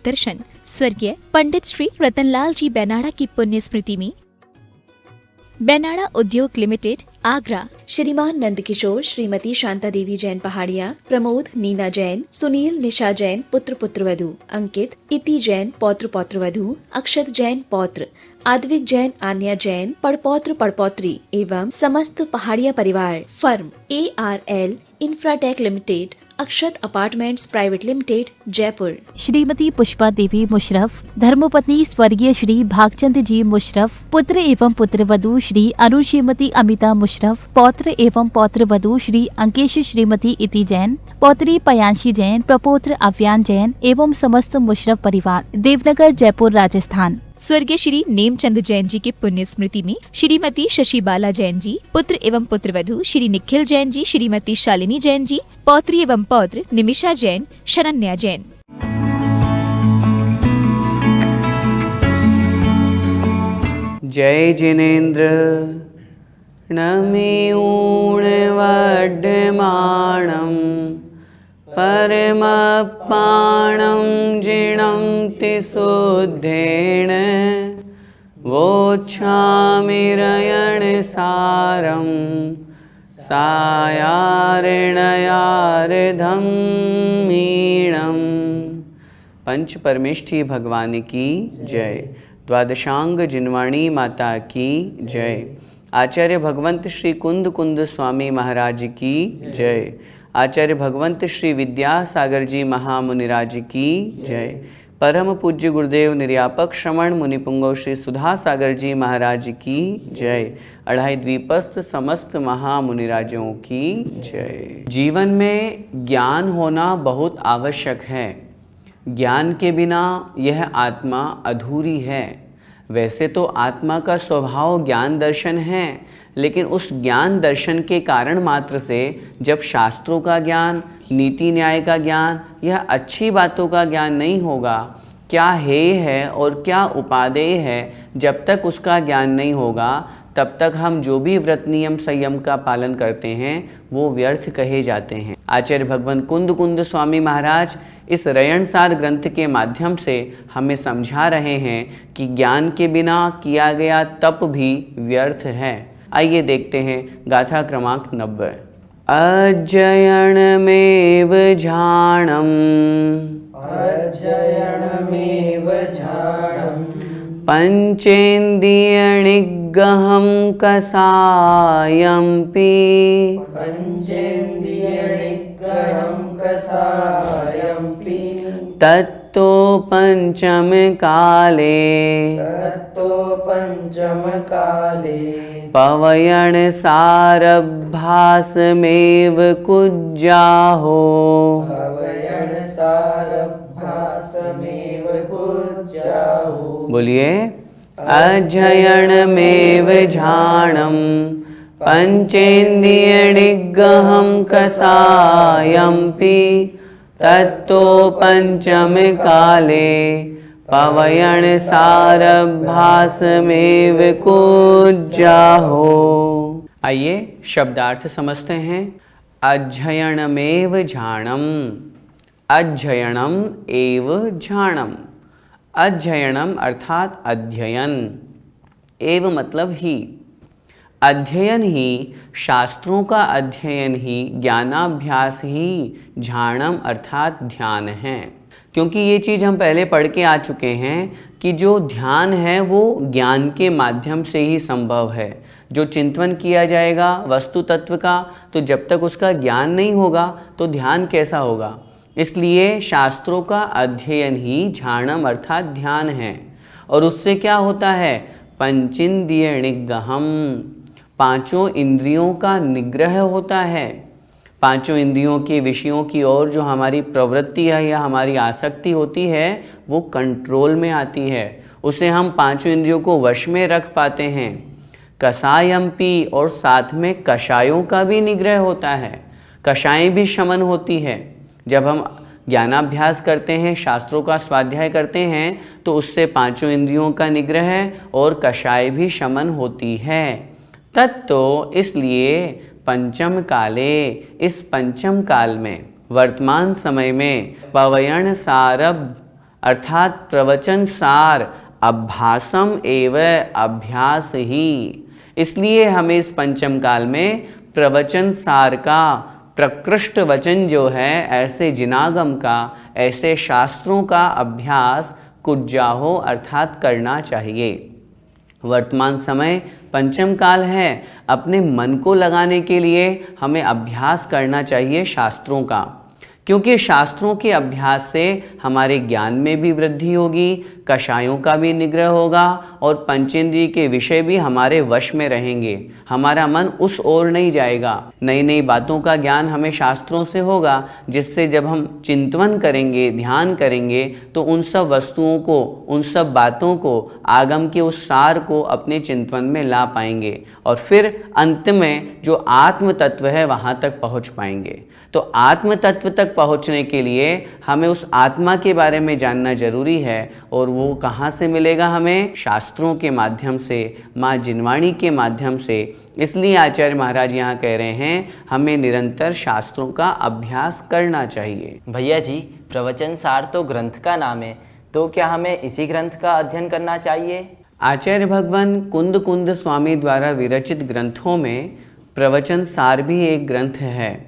दर्शन स्वर्गीय पंडित श्री रतनलाल जी बेनाड़ा की पुण्य स्मृति में बेनाड़ा उद्योग लिमिटेड आगरा, श्रीमान नंदकिशोर, श्रीमती शांता देवी जैन पहाड़िया, प्रमोद नीना जैन, सुनील निशा जैन पुत्र पुत्रवधू, अंकित इति जैन पौत्र पौत्रवधू, अक्षत जैन पौत्र, आद्विक जैन आन्या जैन पड़पौत्र पड़पौत्री एवं समस्त पहाड़िया परिवार, firm ARL infratech limited, Akshat apartments private limited, Jaipur. Shrimati Pushpa Devi Musharraf, धर्मपत्नी स्वर्गीय श्री भागचंद जी मुशरफ, पुत्र एवं पुत्रवधू श्री अरुण श्रीमती अमिता मुशरफ, पौत्र एवं पौत्रवधू श्री अंकेश श्रीमती इति जैन, पौत्री पयांशी जैन, प्रपौत्र अव्यान जैन एवं समस्त मुशरफ परिवार, देवनगर, जयपुर, राजस्थान। स्वर्गीय श्री नेमचंद जैन जी की पुण्य स्मृति में श्रीमती शशिबाला जैन जी, पुत्र एवं पुत्रवधू श्री निखिल जैन जी, श्रीमती शालिनी जैन जी, पौत्री एवं पौत्र निमिषा जैन, शरण्या जैन। जय जिनेन्द्र नमि ऊणवड्यमाणं परमपाणं जिणं तिशुद्धेन वोच्छामिरयणसारं सायारिणयार्धं मीणं। पंच परमेष्ठी भगवान की जय। द्वादशांग जिनवाणी माता की जय। आचार्य भगवंत श्री कुंद कुंद स्वामी महाराज की जय। आचार्य भगवंत श्री विद्यासागर जी महामुनिराज की जय। परम पूज्य गुरुदेव निर्यापक श्रवण मुनिपुंगव श्री सुधा सागर जी महाराज की जय। अढ़ाई द्वीपस्थ समस्त महामुनिराजों की जय। जीवन में ज्ञान होना बहुत आवश्यक है। ज्ञान के बिना यह आत्मा अधूरी है। वैसे तो आत्मा का स्वभाव ज्ञान दर्शन है, लेकिन उस ज्ञान दर्शन के कारण मात्र से जब शास्त्रों का ज्ञान, नीति न्याय का ज्ञान, यह अच्छी बातों का ज्ञान नहीं होगा, क्या हेय है और क्या उपादेय है, जब तक उसका ज्ञान नहीं होगा तब तक हम जो भी व्रत नियम संयम का पालन करते हैं वो व्यर्थ कहे जाते हैं। आचार्य भगवान कुंद कुंद स्वामी महाराज इस रयणसार ग्रंथ के माध्यम से हमें समझा रहे हैं कि ज्ञान के बिना किया गया तप भी व्यर्थ है। आइए देखते हैं गाथा क्रमांक 90। अजयणमेव झाणम् पंचेन्द्रियणिग्रहं कषायम्पि तत्तो पंचम काले पवयण सारभासमेव कुज्जाहो। बोलिए अजयणमेव झाणम् पंचेन्द्रियणिग्रहं कषायम्पि तत्तो पंचम काले पवयण सारभासमेव कुज्जाहो। आइए शब्दार्थ समझते हैं। अध्ययनमेव झाणम्, अध्ययनम एव झाणम्। अध्ययनम अर्थात अध्ययन, एव मतलब ही, अध्ययन ही, शास्त्रों का अध्ययन ही, ज्ञानाभ्यास ही झाणम अर्थात ध्यान है। क्योंकि ये चीज़ हम पहले पढ़ के आ चुके हैं कि जो ध्यान है वो ज्ञान के माध्यम से ही संभव है। जो चिंतन किया जाएगा वस्तु तत्व का, तो जब तक उसका ज्ञान नहीं होगा तो ध्यान कैसा होगा। इसलिए शास्त्रों का अध्ययन ही झाणम अर्थात ध्यान है। और उससे क्या होता है, पंचेन्द्रिय निग्रहम, पांचों इंद्रियों का निग्रह होता है। पांचों इंद्रियों के विषयों की ओर जो हमारी प्रवृत्ति है या हमारी आसक्ति होती है वो कंट्रोल में आती है। उसे हम पांचों इंद्रियों को वश में रख पाते हैं। कषायम्पि, और साथ में कषायों का भी निग्रह होता है, कषाएं भी शमन होती है। जब हम ज्ञानाभ्यास करते हैं, शास्त्रों का स्वाध्याय करते हैं, तो उससे पांचों इंद्रियों का निग्रह और कषाय भी शमन होती है। तत्तो इसलिए पंचम काले, इस पंचम काल में, वर्तमान समय में, पवयण सारभ अर्थात प्रवचन सार अभ्यासम एव अभ्यास ही। इसलिए हमें इस पंचम काल में प्रवचन सार का, प्रकृष्ट वचन जो है, ऐसे जिनागम का, ऐसे शास्त्रों का अभ्यास कुज्जाहो अर्थात करना चाहिए। वर्तमान समय पंचम काल है, अपने मन को लगाने के लिए हमें अभ्यास करना चाहिए शास्त्रों का, क्योंकि शास्त्रों के अभ्यास से हमारे ज्ञान में भी वृद्धि होगी, कषायों का भी निग्रह होगा और पंचेंद्रिय के विषय भी हमारे वश में रहेंगे। हमारा मन उस ओर नहीं जाएगा। नई नई बातों का ज्ञान हमें शास्त्रों से होगा, जिससे जब हम चिंतन करेंगे, ध्यान करेंगे, तो उन सब वस्तुओं को, उन सब बातों को, आगम के उस सार को अपने चिंतन में ला पाएंगे और फिर अंत में जो आत्म तत्व है वहाँ तक पहुँच पाएंगे। तो आत्म तत्व तक पहुँचने के लिए हमें उस आत्मा के बारे में जानना जरूरी है, और वो कहाँ से मिलेगा? हमें शास्त्रों के माध्यम से, माँ जिनवाणी के माध्यम से। इसलिए आचार्य महाराज यहाँ कह रहे हैं हमें निरंतर शास्त्रों का अभ्यास करना चाहिए। भैया जी, प्रवचन सार तो ग्रंथ का नाम है, तो क्या हमें इसी ग्रंथ का अध्ययन करना चाहिए? आचार्य भगवान कुंद कुंद स्वामी द्वारा विरचित ग्रंथों में प्रवचन सार भी एक ग्रंथ है।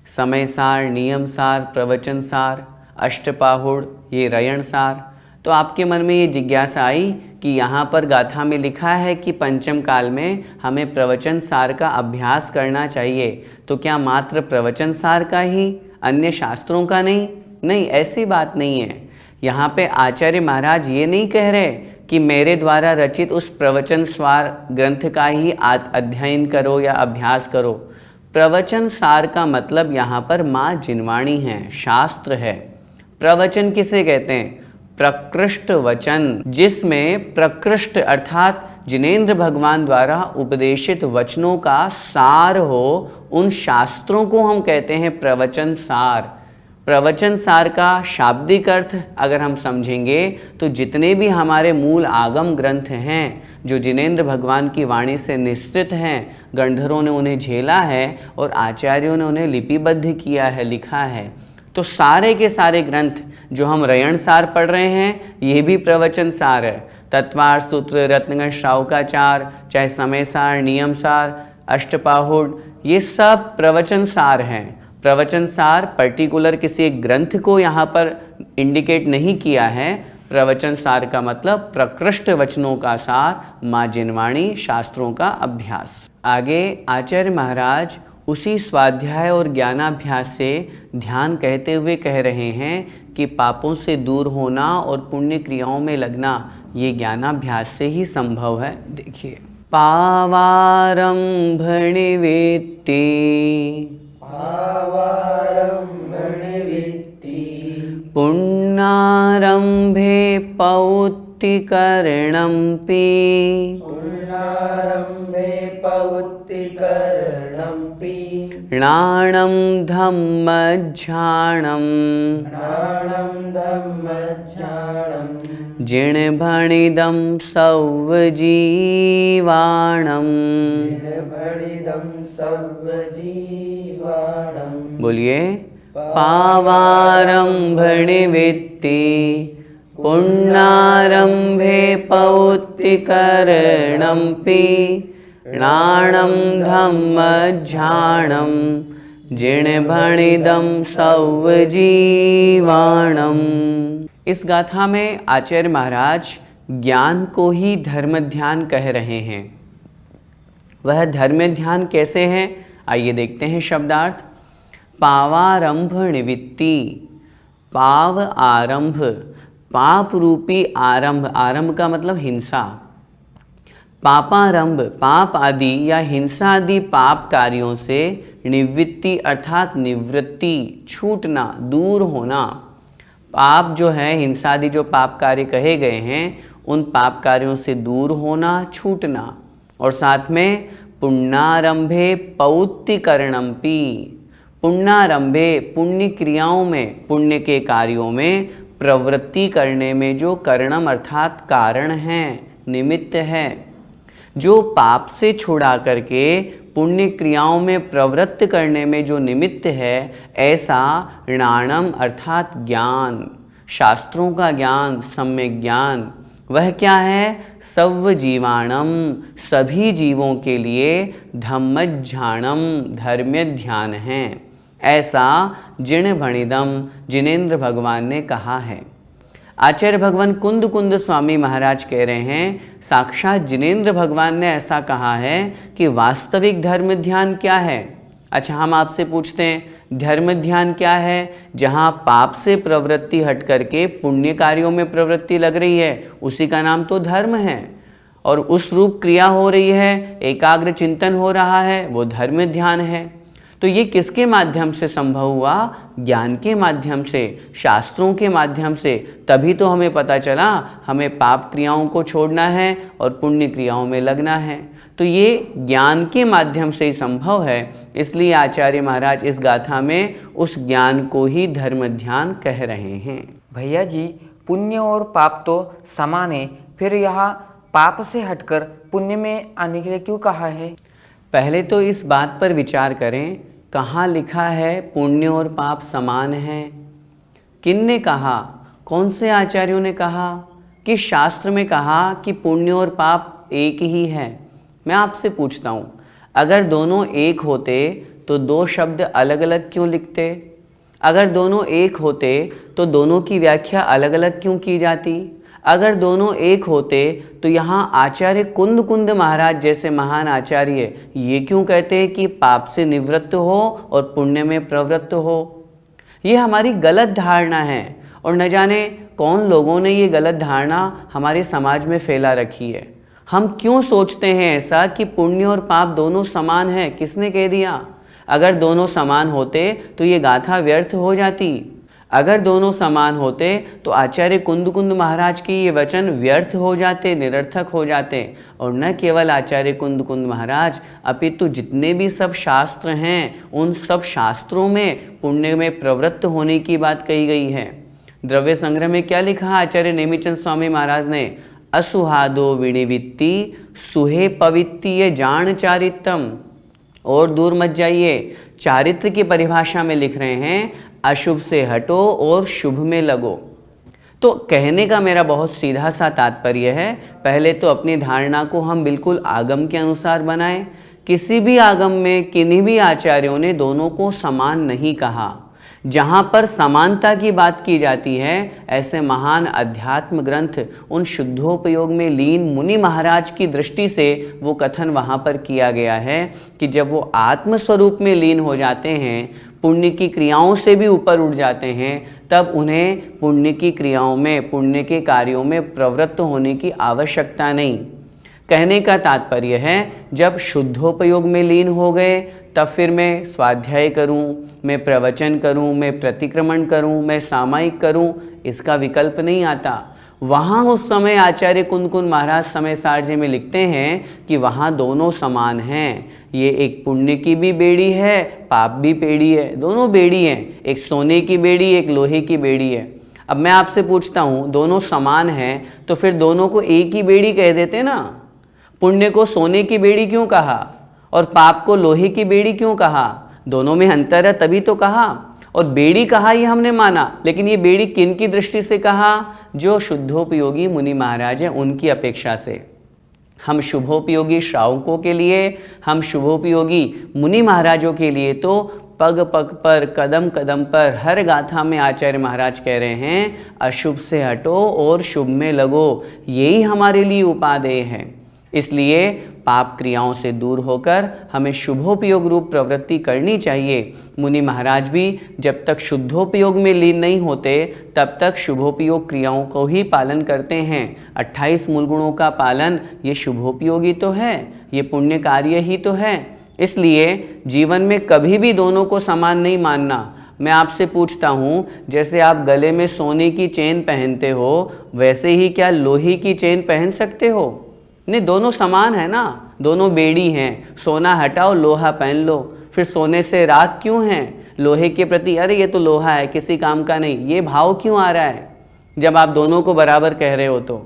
समय सार, नियम सार, प्रवचन सार, अष्टपाहुड़, ये रयण सार। तो आपके मन में ये जिज्ञासा आई कि यहाँ पर गाथा में लिखा है कि पंचम काल में हमें प्रवचन सार का अभ्यास करना चाहिए, तो क्या मात्र प्रवचन सार का ही, अन्य शास्त्रों का नहीं? नहीं, ऐसी बात नहीं है। यहाँ पे आचार्य महाराज ये नहीं कह रहे कि मेरे द्वारा रचित उस प्रवचन सार ग्रंथ का ही अध्ययन करो या अभ्यास करो। प्रवचन सार का मतलब यहाँ पर माँ जिनवाणी है, शास्त्र है। प्रवचन किसे कहते हैं? प्रकृष्ट वचन, जिसमें प्रकृष्ट अर्थात जिनेंद्र भगवान द्वारा उपदेशित वचनों का सार हो, उन शास्त्रों को हम कहते हैं प्रवचन सार। प्रवचन सार का शाब्दिक अर्थ अगर हम समझेंगे तो जितने भी हमारे मूल आगम ग्रंथ हैं, जो जिनेंद्र भगवान की वाणी से निश्चित हैं, गंधर्वों ने उन्हें झेला है और आचार्यों ने उन्हें लिपिबद्ध किया है, लिखा है, तो सारे के सारे ग्रंथ जो हम रयण सार पढ़ रहे हैं, ये भी प्रवचन सार है। तत्वार, सूत्र, रत्नगण, श्रावकाचार, चाहे समय सार, नियम सार, अष्टपाहुड़, ये सब प्रवचन सार हैं। प्रवचन सार पर्टिकुलर किसी एक ग्रंथ को यहाँ पर इंडिकेट नहीं किया है। प्रवचन सार का मतलब प्रकृष्ट वचनों का सार, माँ जिनवाणी, शास्त्रों का अभ्यास। आगे आचार्य महाराज उसी स्वाध्याय और ज्ञानाभ्यास से ध्यान कहते हुए कह रहे हैं कि पापों से दूर होना और पुण्य क्रियाओं में लगना ये ज्ञानाभ्यास से ही संभव है। देखिए, पावारंभणिवेत्ति पुण्णारंभे पौत्तिकरणम्पि णाणं धम्मज्झाणं जिणभणिदं सव्वजीवाणं। बोलिए, पावारंभणिवेत्ति पुण्णारंभे पौत्तिकरणम्पि णाणं धम्मज्झाणं जिणभणिदं सव्वजीवाणं। इस गाथा में आचार्य महाराज ज्ञान को ही धर्म ध्यान कह रहे हैं। वह धर्म ध्यान कैसे है, आइए देखते हैं शब्दार्थ। पावारंभ निवृत्ति, पाव आरंभ, पाप रूपी आरंभ, आरंभ का मतलब हिंसा। पापारंभ, पाप आदि या हिंसा आदि पाप कार्यों से निवृत्ति अर्थात निवृत्ति, छूटना, दूर होना। पाप जो है, हिंसा आदि जो पाप कार्य कहे गए हैं, उन पाप कार्यों से दूर होना, छूटना। और साथ में पुण्यारंभे पौत्तिकरणम्पि, पुण्यारंभे पुण्य क्रियाओं में, पुण्य के कार्यों में प्रवृत्ति करने में जो करणम अर्थात कारण है, निमित्त है, जो पाप से छुड़ा करके पुण्य क्रियाओं में प्रवृत्त करने में जो निमित्त है, ऐसा णाणम अर्थात ज्ञान, शास्त्रों का ज्ञान, सम्यक ज्ञान, वह क्या है? सव जीवाणम, सभी जीवों के लिए धम्मज्झानम, धर्म्य ध्यान है। ऐसा जिण भणिदम, जिनेन्द्र भगवान ने कहा है। आचार्य भगवान कुंद कुंद स्वामी महाराज कह रहे हैं, साक्षात जिनेन्द्र भगवान ने ऐसा कहा है कि वास्तविक धर्म ध्यान क्या है। अच्छा, हम आपसे पूछते हैं धर्म ध्यान क्या है? जहाँ पाप से प्रवृत्ति हट करके पुण्य कार्यों में प्रवृत्ति लग रही है, उसी का नाम तो धर्म है। और उस रूप क्रिया हो रही है, एकाग्र चिंतन हो रहा है, वो धर्म ध्यान है। तो ये किसके माध्यम से संभव हुआ? ज्ञान के माध्यम से, शास्त्रों के माध्यम से। तभी तो हमें पता चला हमें पाप क्रियाओं को छोड़ना है और पुण्य क्रियाओं में लगना है। तो ये ज्ञान के माध्यम से ही संभव है। इसलिए आचार्य महाराज इस गाथा में उस ज्ञान को ही धर्म ध्यान कह रहे हैं। भैया जी, पुण्य और पाप तो समान है, फिर यहाँ पाप से हटकर पुण्य में आने के लिए क्यों कहा है? पहले तो इस बात पर विचार करें, कहाँ लिखा है पुण्य और पाप समान है? किन ने कहा? कौन से आचार्यों ने कहा? कि शास्त्र में कहा कि पुण्य और पाप एक ही है? मैं आपसे पूछता हूँ, अगर दोनों एक होते तो दो शब्द अलग अलग क्यों लिखते? अगर दोनों एक होते तो दोनों की व्याख्या अलग अलग क्यों की जाती? अगर दोनों एक होते तो यहाँ आचार्य कुंद कुंद महाराज जैसे महान आचार्य ये क्यों कहते हैं कि पाप से निवृत्त हो और पुण्य में प्रवृत्त हो? ये हमारी गलत धारणा है और न जाने कौन लोगों ने ये गलत धारणा हमारे समाज में फैला रखी है। हम क्यों सोचते हैं ऐसा कि पुण्य और पाप दोनों समान है? किसने कह दिया? अगर दोनों समान होते तो ये गाथा व्यर्थ हो जाती। अगर दोनों समान होते तो आचार्य कुंद कुंद महाराज के ये वचन व्यर्थ हो जाते, निरर्थक हो जाते। और न केवल आचार्य कुंद कुंद महाराज, अपितु जितने भी सब शास्त्र हैं, उन सब शास्त्रों में पुण्य में प्रवृत्त होने की बात कही गई है। द्रव्य संग्रह में क्या लिखा आचार्य नेमिचंद स्वामी महाराज ने? असुहादो विनिवित्ति सुहे पवित्तीय जान चारित्रम। और दूर मत जाइए, चारित्र की परिभाषा में लिख रहे हैं अशुभ से हटो और शुभ में लगो। तो कहने का मेरा बहुत सीधा सा तात्पर्य है, पहले तो अपनी धारणा को हम बिल्कुल आगम के अनुसार बनाएं। किसी भी आगम में किन्हीं भी आचार्यों ने दोनों को समान नहीं कहा। जहाँ पर समानता की बात की जाती है, ऐसे महान अध्यात्म ग्रंथ उन शुद्धोपयोग में लीन मुनि महाराज की दृष्टि से वो कथन वहाँ पर किया गया है कि जब वो आत्मस्वरूप में लीन हो जाते हैं, पुण्य की क्रियाओं से भी ऊपर उठ जाते हैं, तब उन्हें पुण्य की क्रियाओं में, पुण्य के कार्यों में प्रवृत्त होने की आवश्यकता नहीं। कहने का तात्पर्य है जब शुद्धोपयोग में लीन हो गए तब फिर मैं स्वाध्याय करूं, मैं प्रवचन करूं, मैं प्रतिक्रमण करूं, मैं सामायिक करूं, इसका विकल्प नहीं आता। वहाँ उस समय आचार्य कुंद कुंद महाराज समय सारजी में लिखते हैं कि वहाँ दोनों समान हैं। ये एक पुण्य की भी बेड़ी है, पाप भी बेड़ी है, दोनों बेड़ी हैं। एक सोने की बेड़ी, एक लोहे की बेड़ी है। अब मैं आपसे पूछता हूँ, दोनों समान हैं तो फिर दोनों को एक ही बेड़ी कह देते ना। पुण्य को सोने की बेड़ी क्यों कहा और पाप को लोहे की बेड़ी क्यों कहा? दोनों में अंतर है तभी तो कहा। और बेड़ी कहा ये हमने माना, लेकिन ये बेड़ी किन की दृष्टि से कहा? जो शुद्धोपयोगी मुनि महाराज हैं उनकी अपेक्षा से। हम शुभोपयोगी श्रावकों के लिए, हम शुभोपयोगी मुनि महाराजों के लिए तो पग पग पर, कदम कदम पर, हर गाथा में आचार्य महाराज कह रहे हैं अशुभ से हटो और शुभ में लगो। यही हमारे लिए उपादेय है। इसलिए पाप क्रियाओं से दूर होकर हमें शुभोपयोग रूप प्रवृत्ति करनी चाहिए। मुनि महाराज भी जब तक शुद्धोपयोग में लीन नहीं होते तब तक शुभोपयोग क्रियाओं को ही पालन करते हैं। 28 मूल गुणों का पालन ये शुभोपयोगी तो है, ये पुण्य कार्य ही तो है। इसलिए जीवन में कभी भी दोनों को समान नहीं मानना। मैं आपसे पूछता हूँ, जैसे आप गले में सोने की चेन पहनते हो, वैसे ही क्या लोहे की चेन पहन सकते हो? नहीं, दोनों समान है ना, दोनों बेड़ी हैं। सोना हटाओ, लोहा पहन लो। फिर सोने से राग क्यों है? लोहे के प्रति अरे ये तो लोहा है, किसी काम का नहीं, ये भाव क्यों आ रहा है? जब आप दोनों को बराबर कह रहे हो तो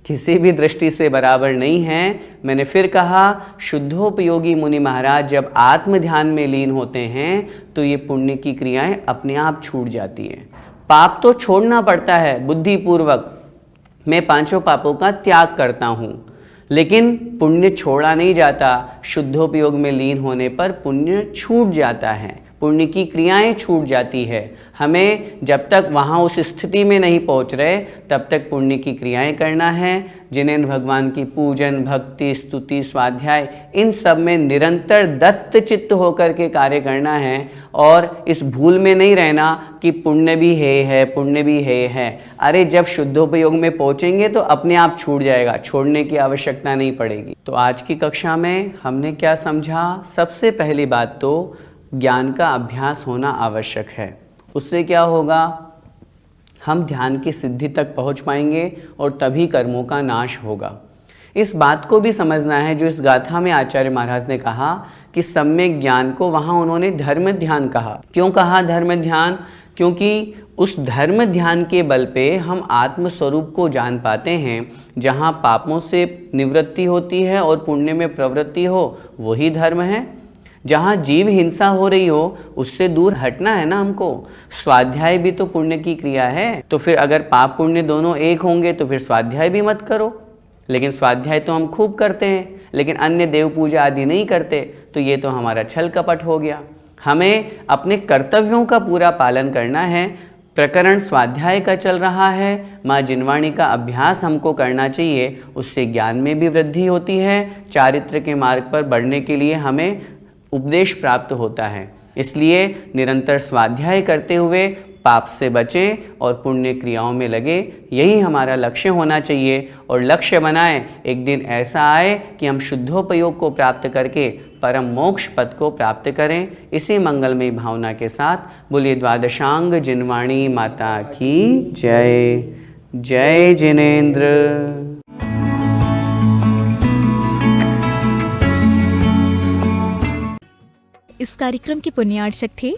किसी भी दृष्टि से बराबर नहीं है। मैंने फिर कहा, शुद्धोपयोगी मुनि महाराज जब आत्म ध्यान में लीन होते हैं तो ये पुण्य की क्रियाएं अपने आप छूट जाती हैं। पाप तो छोड़ना पड़ता है बुद्धिपूर्वक, मैं पांचों पापों का त्याग करता हूँ, लेकिन पुण्य छोड़ा नहीं जाता। शुद्धोपयोग में लीन होने पर पुण्य छूट जाता है, पुण्य की क्रियाएं छूट जाती है। हमें जब तक वहाँ उस स्थिति में नहीं पहुँच रहे तब तक पुण्य की क्रियाएं करना है, जिन्हें भगवान की पूजन, भक्ति, स्तुति, स्वाध्याय, इन सब में निरंतर दत्त चित्त होकर के कार्य करना है। और इस भूल में नहीं रहना कि पुण्य भी है, पुण्य भी है। अरे जब शुद्धोपयोग में पहुँचेंगे तो अपने आप छूट जाएगा, छोड़ने की आवश्यकता नहीं पड़ेगी। तो आज की कक्षा में हमने क्या समझा? सबसे पहली बात तो ज्ञान का अभ्यास होना आवश्यक है। उससे क्या होगा? हम ध्यान की सिद्धि तक पहुंच पाएंगे और तभी कर्मों का नाश होगा। इस बात को भी समझना है जो इस गाथा में आचार्य महाराज ने कहा कि सम्यक ज्ञान को वहाँ उन्होंने धर्म ध्यान कहा। क्यों कहा धर्म ध्यान? क्योंकि उस धर्म ध्यान के बल पे हम आत्म स्वरूप को जान पाते हैं। जहाँ पापों से निवृत्ति होती है और पुण्य में प्रवृत्ति हो, वही धर्म है। जहाँ जीव हिंसा हो रही हो उससे दूर हटना है ना हमको। स्वाध्याय भी तो पुण्य की क्रिया है, तो फिर अगर पाप पुण्य दोनों एक होंगे तो फिर स्वाध्याय भी मत करो। लेकिन स्वाध्याय तो हम खूब करते हैं, लेकिन अन्य देव पूजा आदि नहीं करते, तो ये तो हमारा छल कपट हो गया। हमें अपने कर्तव्यों का पूरा पालन करना है। प्रकरण स्वाध्याय का चल रहा है, माँ जिनवाणी का अभ्यास हमको करना चाहिए। उससे ज्ञान में भी वृद्धि होती है, चारित्र के मार्ग पर बढ़ने के लिए हमें उपदेश प्राप्त होता है। इसलिए निरंतर स्वाध्याय करते हुए पाप से बचें और पुण्य क्रियाओं में लगे, यही हमारा लक्ष्य होना चाहिए। और लक्ष्य बनाएं एक दिन ऐसा आए कि हम शुद्धोपयोग को प्राप्त करके परम मोक्ष पद को प्राप्त करें। इसी मंगलमयी भावना के साथ बोलिए द्वादशांग जिनवाणी माता की जय। जय जिनेन्द्र। इस कार्यक्रम के पुण्यार्चक थे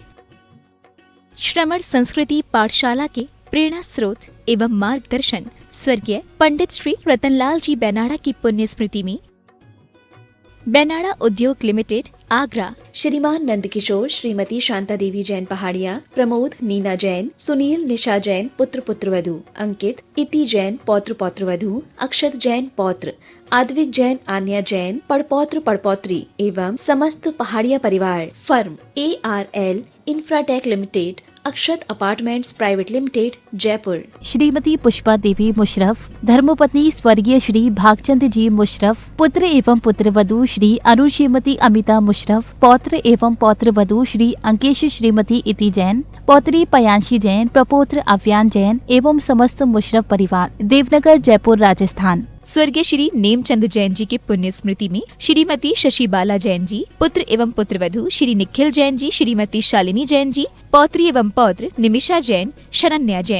श्रमण संस्कृति पाठशाला के प्रेरणा स्रोत एवं मार्गदर्शन स्वर्गीय पंडित श्री रतनलाल जी बेनाड़ा की पुण्य स्मृति में बेनाड़ा उद्योग लिमिटेड आगरा, श्रीमान नंदकिशोर, श्रीमती शांता देवी जैन पहाड़िया, प्रमोद, नीना जैन, सुनील, निशा जैन पुत्र पुत्रवधू, अंकित, इति जैन पौत्र पौत्रवधू, अक्षत जैन पौत्र, आद्विक जैन, आन्या जैन पड़पौत्र पड़पौत्री एवं समस्त पहाड़िया परिवार, firm ARL infratech limited, Akshat apartments private limited, Jaipur. Shrimati Pushpa Devi Musharraf, धर्मपत्नी स्वर्गीय श्री भागचंद जी मुशर्रफ, पुत्र एवं पुत्रवधू श्री अरुण श्रीमती अमिता मुशर्रफ, पौत्र एवं पौत्रवधू श्री अंकेश श्रीमती इति जैन, पौत्री पयांशी जैन, प्रपौत्र अव्यान जैन एवं समस्त मुशर्रफ परिवार, देवनगर, जयपुर, राजस्थान। स्वर्गीय श्री नेमचंद जैन जी की पुण्य स्मृति में श्रीमती शशि बाला जैन जी, पुत्र एवं पुत्रवधू श्री निखिल जैन जी, श्रीमती शालिनी जैन जी, पौत्री एवं पौत्र निमिषा जैन, शरण्या जैन।